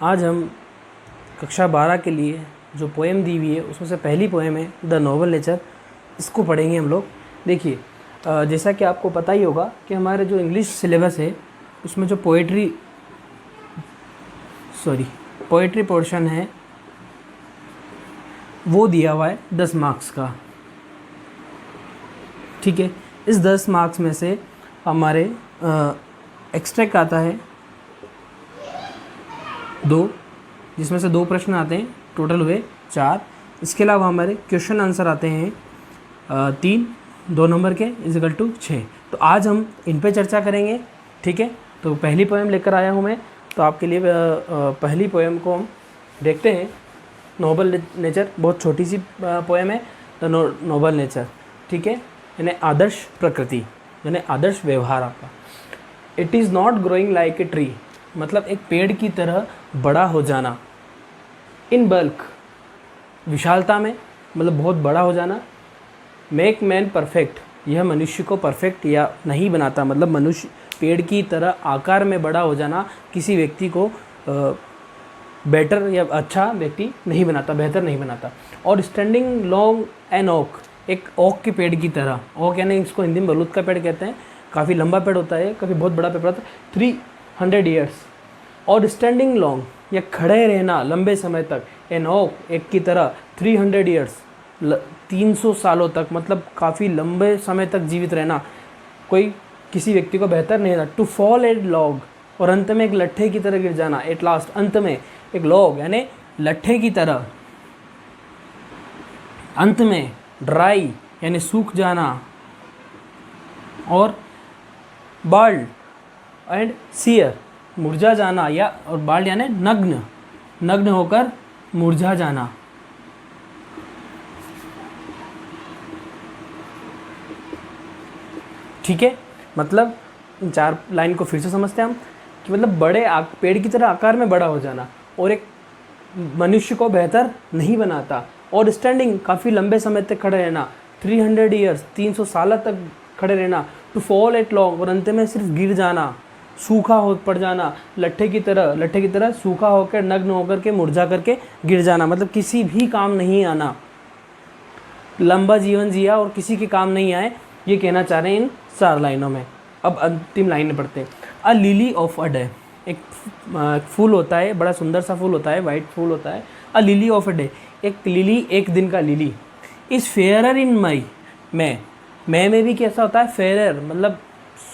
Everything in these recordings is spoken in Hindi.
आज हम कक्षा 12 के लिए जो पोएम दी हुई है उसमें से पहली पोएम है द नोबल नेचर। इसको पढ़ेंगे हम लोग। देखिए, जैसा कि आपको पता ही होगा कि हमारे जो इंग्लिश सिलेबस है उसमें जो पोएट्री पोर्शन है वो दिया हुआ है 10 मार्क्स का। ठीक है, इस 10 मार्क्स में से हमारे एक्सट्रैक्ट आता है 2, जिसमें से 2 प्रश्न आते हैं, टोटल हुए 4। इसके अलावा हमारे क्वेश्चन आंसर आते हैं 3 2 नंबर के = 6। तो आज हम इन पे चर्चा करेंगे। ठीक है, तो पहली पोएम लेकर आया हूँ मैं। तो आपके लिए पहली पोएम को हम देखते हैं। नोबल नेचर बहुत छोटी सी पोएम है, द नोबल नेचर। ठीक है, यानी आदर्श प्रकृति, यानी आदर्श व्यवहार आपका। It is not growing like a tree, मतलब एक पेड़ की तरह बड़ा हो जाना। इन बल्क, विशालता में, मतलब बहुत बड़ा हो जाना। मेक मैन परफेक्ट, यह मनुष्य को परफेक्ट या नहीं बनाता, मतलब मनुष्य पेड़ की तरह आकार में बड़ा हो जाना किसी व्यक्ति को बेटर या अच्छा व्यक्ति नहीं बनाता, बेहतर नहीं बनाता। और स्टैंडिंग लॉन्ग एन ओक, एक ओक के पेड़ की तरह। ओक यानी इसको हिंदी में बलूत का पेड़ कहते हैं। काफ़ी लंबा पेड़ होता है, काफ़ी बहुत बड़ा पेड़ होता है, 300 ईयर्स। और स्टैंडिंग लॉन्ग, या खड़े रहना लंबे समय तक, एन ओक, एक की तरह, 300 ईयर्स, 300 सालों तक, मतलब काफ़ी लंबे समय तक जीवित रहना कोई किसी व्यक्ति को बेहतर नहीं रहता। टू फॉल एट लॉग, और अंत में एक लट्ठे की तरह गिर जाना। एट लास्ट, अंत में एक लॉग यानी लट्ठे की तरह, अंत में ड्राई यानी सूख जाना। और बाल्ड एंड सियर, मुरझा जाना, या और बाल्ड यानी नग्न, नग्न होकर मुरझा जाना। ठीक है, मतलब इन 4 लाइन को फिर से समझते हैं हम कि मतलब पेड़ की तरह आकार में बड़ा हो जाना, और एक मनुष्य को बेहतर नहीं बनाता। और स्टैंडिंग, काफ़ी लंबे समय तक खड़े रहना, 300 ईयर्स, 300 साल तक खड़े रहना। टू फॉल एट लॉन्ग, और अंत में सिर्फ गिर जाना, सूखा हो पड़ जाना, लट्ठे की तरह सूखा होकर, नग्न होकर के, मुरझा करके गिर जाना, मतलब किसी भी काम नहीं आना, लंबा जीवन जिया और किसी के काम नहीं आए, ये कहना चाह रहे हैं इन 4 लाइनों में। अब अंतिम लाइन में पढ़ते हैं। अ लिली ऑफ अ डे, एक फूल होता है, बड़ा सुंदर सा फूल होता है, वाइट फूल होता है। अ लिली ऑफ अ डे, एक लिली, एक दिन का लिली। इज़ फेयरर इन मई, मई में भी कैसा होता है, फेयरर मतलब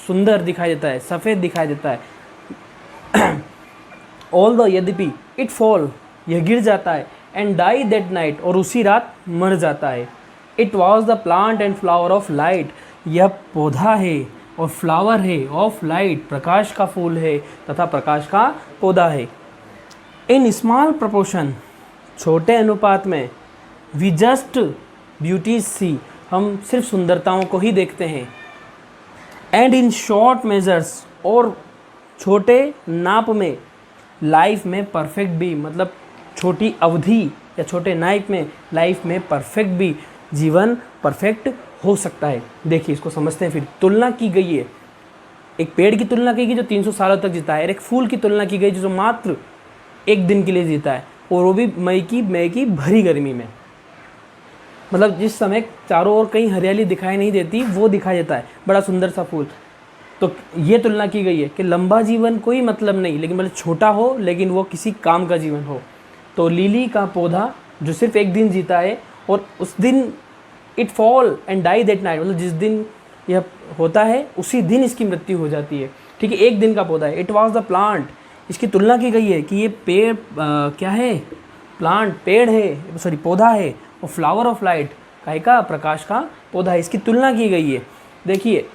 सुंदर दिखाई देता है, सफ़ेद दिखाई देता है। ऑल द, यद्यपि, इट फॉल, यह गिर जाता है, एंड डाई दैट नाइट, और उसी रात मर जाता है। It was the plant and flower of light, यह पौधा है और फ्लावर है, ऑफ लाइट, प्रकाश का फूल है तथा प्रकाश का पौधा है। इन स्मॉल प्रपोर्शन, छोटे अनुपात में, वी जस्ट ब्यूटीज सी, हम सिर्फ सुंदरताओं को ही देखते हैं। एंड इन शॉर्ट मेजर्स, और छोटे नाप में, लाइफ में परफेक्ट भी, मतलब छोटी अवधि या छोटे नाइफ में, लाइफ में परफेक्ट भी, जीवन परफेक्ट हो सकता है। देखिए, इसको समझते हैं। फिर तुलना की गई है, एक पेड़ की तुलना की गई जो 300 सालों तक जीता है, और एक फूल की तुलना की गई जो मात्र 1 दिन के लिए जीता है, और वो भी मई की भरी गर्मी में, मतलब जिस समय चारों ओर कहीं हरियाली दिखाई नहीं देती, वो दिखाई देता है, बड़ा सुंदर सा फूल। तो ये तुलना की गई है कि लंबा जीवन कोई मतलब नहीं, लेकिन मतलब छोटा हो लेकिन वो किसी काम का जीवन हो। तो लिली का पौधा जो सिर्फ 1 दिन जीता है, और उस दिन it fall and die that night, मतलब जिस दिन यह होता है उसी दिन इसकी मृत्यु हो जाती है। ठीक है, 1 दिन का पौधा है। इट वॉज द प्लांट, इसकी तुलना की गई है कि ये पेड़ क्या है, प्लांट पेड़ है, सॉरी पौधा है, और फ्लावर ऑफ लाइट, काहे का, प्रकाश का पौधा है, इसकी तुलना की गई है। देखिए,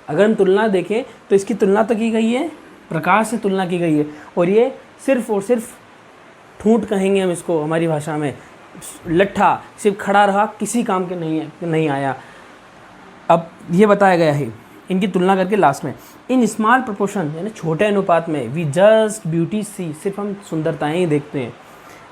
अगर हम तुलना देखें तो इसकी तुलना तो की गई है, प्रकाश से तुलना की गई है, और ये सिर्फ और सिर्फ ठूंठ कहेंगे हम इसको हमारी भाषा में, लट्ठा, सिर्फ खड़ा रहा, किसी काम के नहीं आया। अब ये बताया गया है इनकी तुलना करके लास्ट में, इन स्मॉल प्रोपोर्शन, यानी छोटे अनुपात में, वी जस्ट ब्यूटी सी, सिर्फ हम सुंदरताएं ही देखते हैं।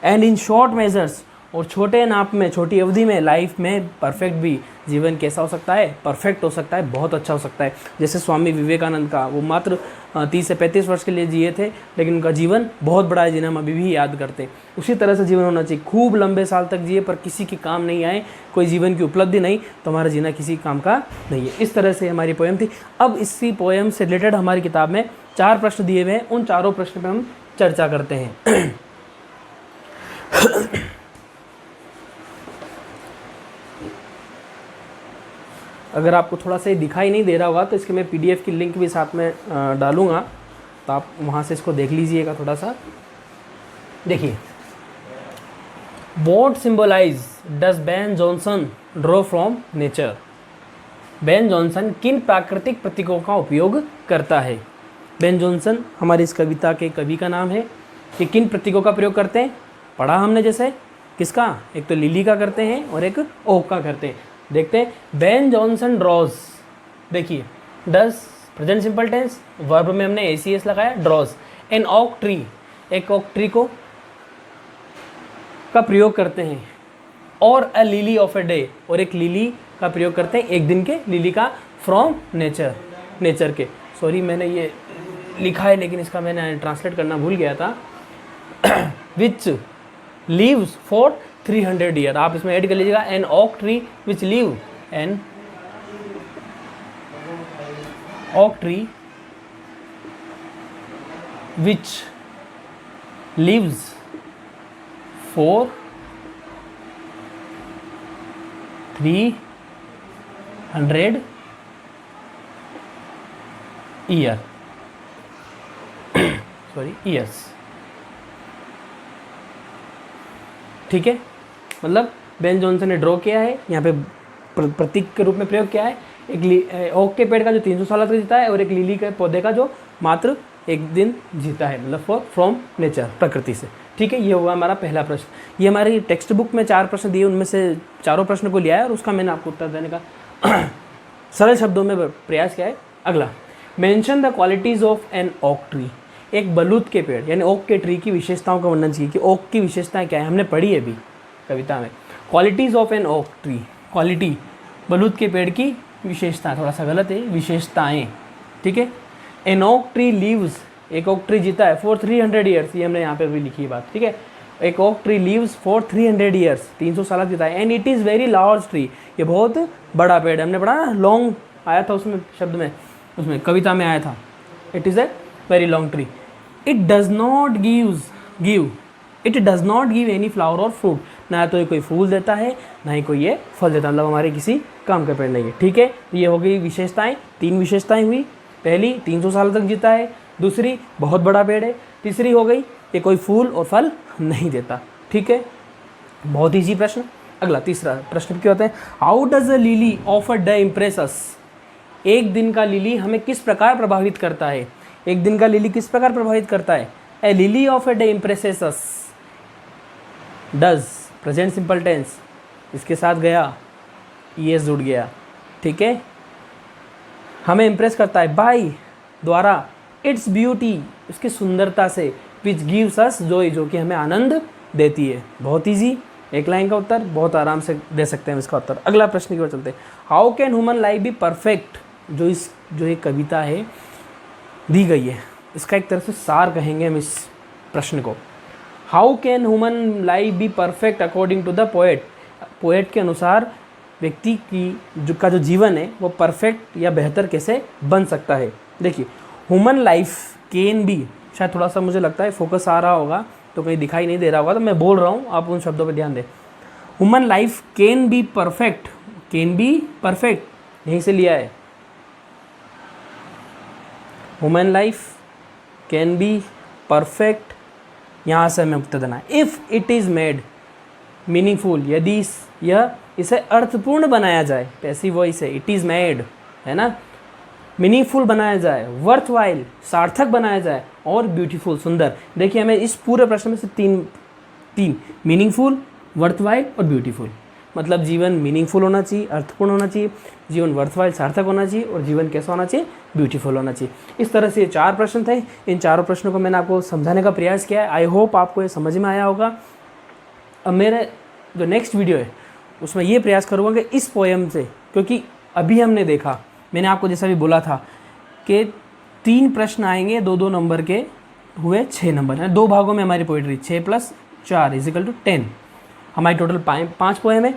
एंड इन शॉर्ट मेजर्स, और छोटे नाप में, छोटी अवधि में, लाइफ में परफेक्ट भी जीवन कैसा हो सकता है, परफेक्ट हो सकता है, बहुत अच्छा हो सकता है। जैसे स्वामी विवेकानंद का, वो मात्र 30 से 35 वर्ष के लिए जिए थे, लेकिन उनका जीवन बहुत बड़ा है जिन्हें हम अभी भी याद करते हैं। उसी तरह से जीवन होना चाहिए। खूब लंबे साल तक जिए पर किसी के काम नहीं आए, कोई जीवन की उपलब्धि नहीं, तो हमारा जीना किसी काम का नहीं है। इस तरह से हमारी पोएम थी। अब इसी पोएम से रिलेटेड हमारी किताब में 4 प्रश्न दिए हुए हैं, उन चारों प्रश्न पर हम चर्चा करते हैं। अगर आपको थोड़ा सा दिखाई नहीं दे रहा होगा तो इसके मैं PDF की लिंक भी साथ में डालूँगा, तो आप वहाँ से इसको देख लीजिएगा थोड़ा सा। देखिए, what symbolise does Ben Jonson draw from nature. Ben Jonson किन प्राकृतिक प्रतीकों का उपयोग करता है। बेन जॉनसन हमारी इस कविता के कवि का नाम है। ये किन प्रतीकों का प्रयोग करते हैं, पढ़ा हमने, जैसे किसका, एक तो लिली का करते हैं और एक ओक का करते हैं। देखते हैं। बेन जॉनसन ड्रॉज, देखिए does present simple tense, verb में हमने ACS लगाया, ड्रॉज एन ओक ट्री, एक ओक ट्री को का प्रयोग करते हैं, और a lily of a day, और एक लिली का प्रयोग करते हैं, एक दिन के लिली का, फ्रॉम नेचर, नेचर के। सॉरी मैंने ये लिखा है लेकिन इसका मैंने ट्रांसलेट करना भूल गया था। विच लीव्स फॉर 300 ईयर, आप इसमें ऐड कर लीजिएगा, an oak tree which live, an oak tree which lives for 300 year, sorry years. ठीक है, मतलब बेन जॉनसन ने ड्रॉ किया है, यहाँ पे प्रतीक के रूप में प्रयोग किया है। एक ओक के पेड़ का जो 300 साल तक जीता है, और एक लिली के पौधे का जो मात्र एक दिन जीता है, मतलब फ्रॉम नेचर, प्रकृति से। ठीक है, ये हुआ हमारा पहला प्रश्न। ये हमारी टेक्स्ट बुक में 4 प्रश्न दिए, उनमें से चारों प्रश्न को लिया है और उसका मैंने आपको उत्तर देने का सरल शब्दों में प्रयास किया है। अगला, mention the qualities of an oak tree. एक बलूत के पेड़ यानी ओक के ट्री की विशेषताओं का वर्णन चाहिए कि ओक की विशेषताएं क्या है, हमने पढ़ी है अभी कविता में। Qualities of an oak tree, quality बलूत के पेड़ की विशेषता, थोड़ा सा गलत है, विशेषताएं। ठीक है, एन ओक ट्री लीव्स, एक ओक ट्री जीता है फॉर 300 ईयर्स, ये हमने यहाँ पे भी लिखी है बात। ठीक है, एक oak tree leaves for 300 years, 300 साल जीता है। And it is very large tree, ये बहुत बड़ा पेड़ है। हमने पढ़ा ना, लॉन्ग आया था उसमें शब्द में, उसमें कविता में आया था, it is a very long tree. It does not give any flower और फ्रूट, ना तो ये कोई फूल देता है ना ही कोई ये फल देता है, मतलब हमारे किसी काम का पेड़ नहीं है। ठीक है, ये हो गई विशेषताएं, 3 विशेषताएं हुई। पहली 300 साल तक जीता है, दूसरी बहुत बड़ा पेड़ है, तीसरी हो गई ये कोई फूल और फल नहीं देता। ठीक है, बहुत ईजी प्रश्न। अगला तीसरा प्रश्न क्या होता है, how does a lily of a day impress us. एक दिन का लिली हमें किस प्रकार प्रभावित करता है, एक दिन का लिली किस प्रकार प्रभावित करता है। A lily of a day impresses us, does present simple tense, इसके साथ गया ES जुड़ गया। ठीक है, हमें इम्प्रेस करता है बाय, द्वारा, इट्स ब्यूटी, उसकी सुंदरता से, विच गिव्स अस जॉय, जो कि हमें आनंद देती है। बहुत ईजी, एक लाइन का उत्तर, बहुत आराम से दे सकते हैं इसका उत्तर। अगला प्रश्न की ओर चलते हैं, how can human life be perfect. जो ये कविता है दी गई है, इसका एक तरह से सार कहेंगे हम इस प्रश्न को। How can human life be perfect according to the poet. Poet के अनुसार व्यक्ति की का जो जीवन है वो परफेक्ट या बेहतर कैसे बन सकता है। देखिए, ह्यूमन लाइफ कैन बी, शायद थोड़ा सा मुझे लगता है फोकस आ रहा होगा तो कहीं दिखाई नहीं दे रहा होगा, तो मैं बोल रहा हूँ, आप उन शब्दों पर ध्यान दें। Human life can be perfect, can be perfect यहीं से लिया है। Human life can be perfect, यहाँ से हमें उत्तर देना है। If it is made meaningful, यदि यह इसे अर्थपूर्ण बनाया जाए, पैसिव वॉइस है, इट इज़ मेड है ना, मीनिंगफुल बनाया जाए, वर्थ वाइल सार्थक बनाया जाए, और ब्यूटीफुल सुंदर। देखिए, हमें इस पूरे प्रश्न में से तीन मीनिंगफुल, वर्थ वाइल और ब्यूटीफुल, मतलब जीवन मीनिंगफुल होना चाहिए, अर्थपूर्ण होना चाहिए, जीवन वर्थवाइल सार्थक होना चाहिए, और जीवन कैसा होना चाहिए, ब्यूटीफुल होना चाहिए। इस तरह से ये 4 प्रश्न थे। इन चारों प्रश्नों को मैंने आपको समझाने का प्रयास किया है। आई होप आपको ये समझ में आया होगा। अब मेरे जो नेक्स्ट वीडियो है उसमें ये प्रयास करूँगा कि इस पोएम से, क्योंकि अभी हमने देखा, मैंने आपको जैसा भी बोला था कि 3 प्रश्न आएंगे 2-2 नंबर के, हुए 6 नंबर हैं। 2 भागों में हमारी पोइट्री 6 + 4 = 10, हमारी टोटल 5 पोएम है।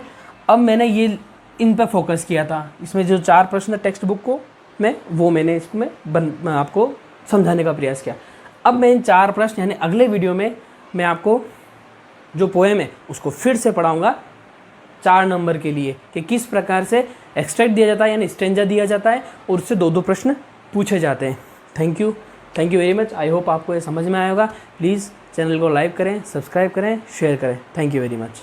अब मैंने ये इन पर फोकस किया था, इसमें जो 4 प्रश्न टेक्स्ट बुक को मैं वो मैंने इसमें आपको समझाने का प्रयास किया। अब मैं इन 4 प्रश्न यानी अगले वीडियो में मैं आपको जो पोएम है उसको फिर से पढ़ाऊँगा 4 नंबर के लिए, कि किस प्रकार से एक्सट्रैक्ट दिया जाता है यानी स्टेंजा दिया जाता है और उससे 2-2 प्रश्न पूछे जाते हैं। Thank you very much. I hope आपको ये समझ में आया होगा। प्लीज़ चैनल को लाइक करें, सब्सक्राइब करें, शेयर करें। Thank you very much.